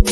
Hi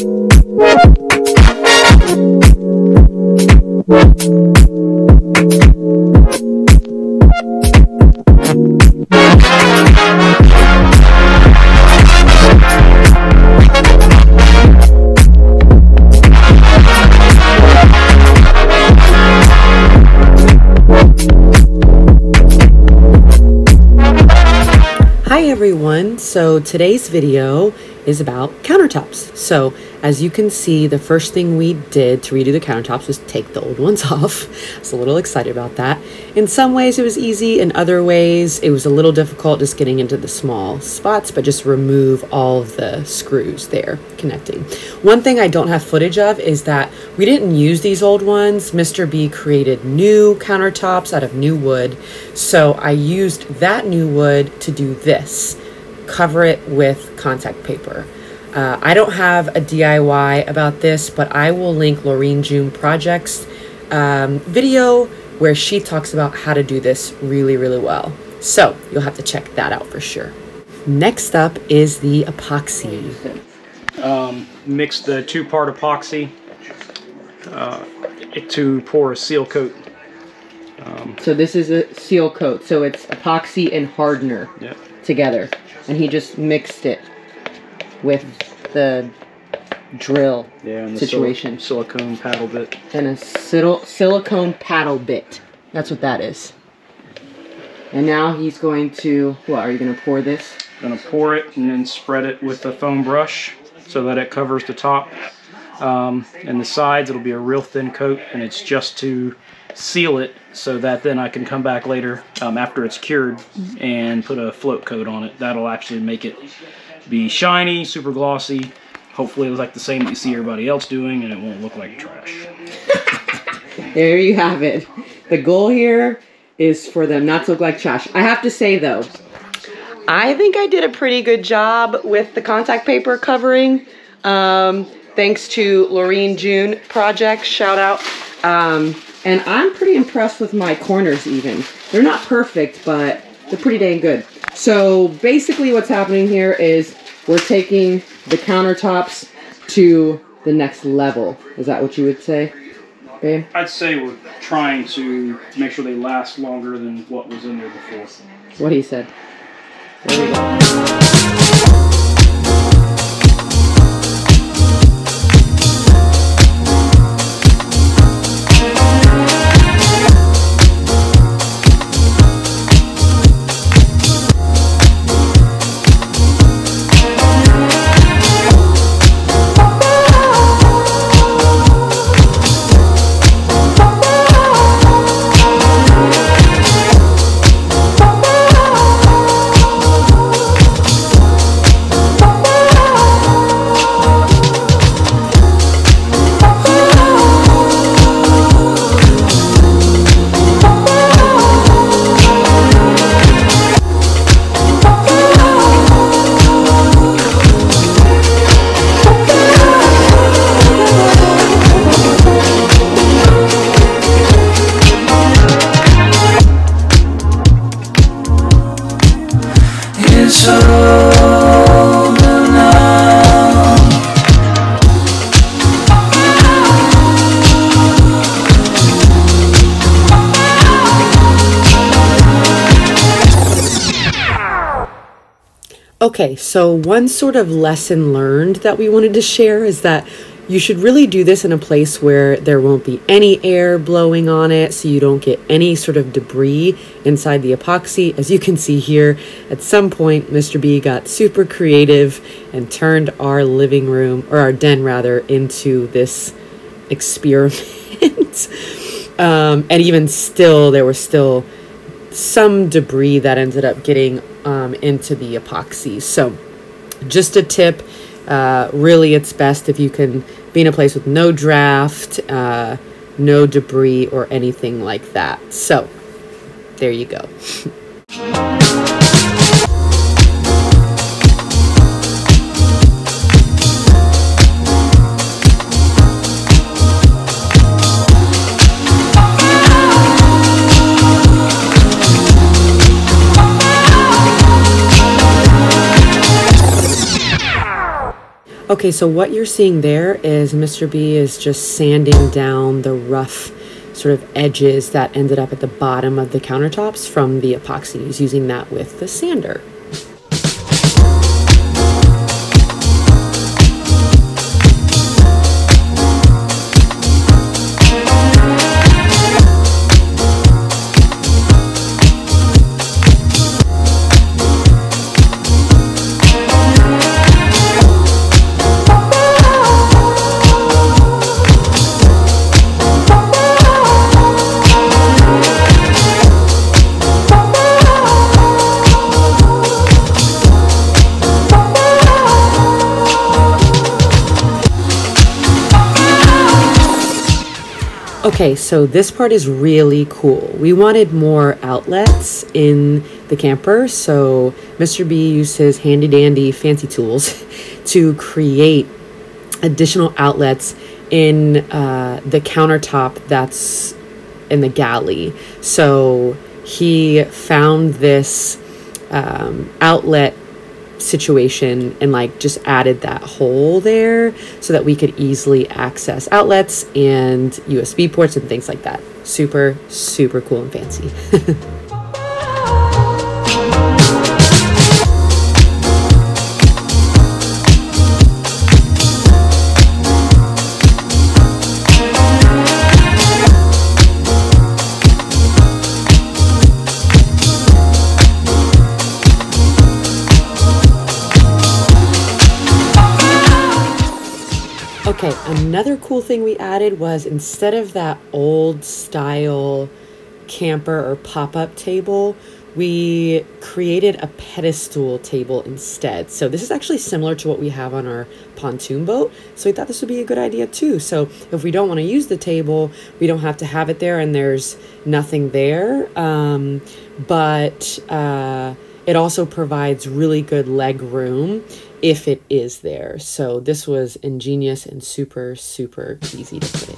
everyone, so today's video is about countertops. So as you can see, the first thing we did to redo the countertops was take the old ones off. I was a little excited about that. In some ways it was easy, in other ways it was a little difficult just getting into the small spots, but just remove all of the screws there connecting. One thing I don't have footage of is that we didn't use these old ones. Mr. B created new countertops out of new wood, so I used that new wood to do this. Cover it with contact paper. I don't have a DIY about this, but I will link Laureen June Project's video where she talks about how to do this really well. So you'll have to check that out for sure. Next up is the epoxy. Mix the two-part epoxy to pour a seal coat. So this is a seal coat, so it's epoxy and hardener together. And he just mixed it with the drill and situation. The silicone paddle bit. And a silicone paddle bit. That's what that is. And now he's going to, what, are you going to pour this? I'm going to pour it and then spread it with a foam brush so that it covers the top. And the sides, it'll be a real thin coat, and it's just to seal it so that then I can come back later after it's cured and put a float coat on it. That'll actually make it be shiny, super glossy. Hopefully it's like the same that you see everybody else doing, and it won't look like trash. There you have it. The goal here is for them not to look like trash. I have to say though, I think I did a pretty good job with the contact paper covering. Thanks to Laureen June Project, shout out. And I'm pretty impressed with my corners even. They're not perfect, but they're pretty dang good. So basically what's happening here is we're taking the countertops to the next level. Is that what you would say, babe? I'd say we're trying to make sure they last longer than what was in there before. What he said. There we go. Okay, so one sort of lesson learned that we wanted to share is that you should really do this in a place where there won't be any air blowing on it, so you don't get any sort of debris inside the epoxy. As you can see here, at some point, Mr. B got super creative and turned our living room, or our den rather, into this experiment. And even still, there was still some debris that ended up getting into the epoxy. So just a tip, really it's best if you can be in a place with no draft, no debris or anything like that. So there you go. Okay, so what you're seeing there is Mr. B is just sanding down the rough sort of edges that ended up at the bottom of the countertops from the epoxy. He's using that with the sander. Okay, so this part is really cool. We wanted more outlets in the camper, so Mr. B used his handy dandy fancy tools to create additional outlets in the countertop that's in the galley. So he found this outlet situation and like just added that hole there so that we could easily access outlets and USB ports and things like that. Super, super cool and fancy. Okay, another cool thing we added was instead of that old style camper or pop-up table, we created a pedestal table instead. So this is actually similar to what we have on our pontoon boat. So we thought this would be a good idea too. So if we don't want to use the table, we don't have to have it there and there's nothing there. But it also provides really good leg room if it is there. So this was ingenious and super, super easy to put in.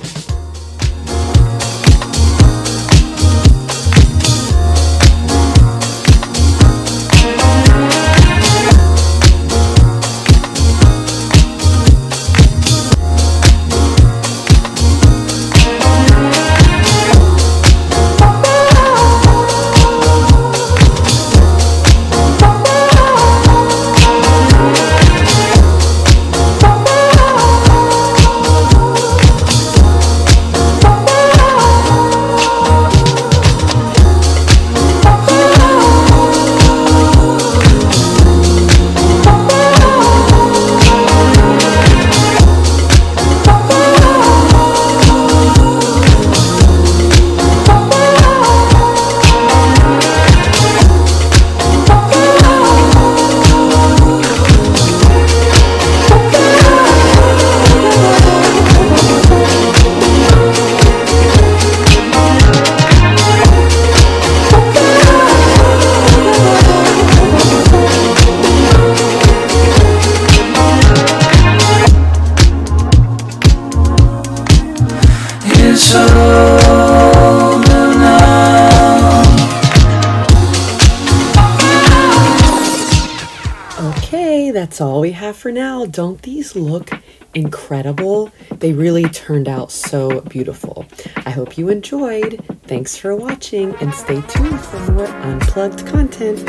Okay, that's all we have for now. Don't these look incredible? They really turned out so beautiful. I hope you enjoyed. Thanks for watching and stay tuned for more unplugged content.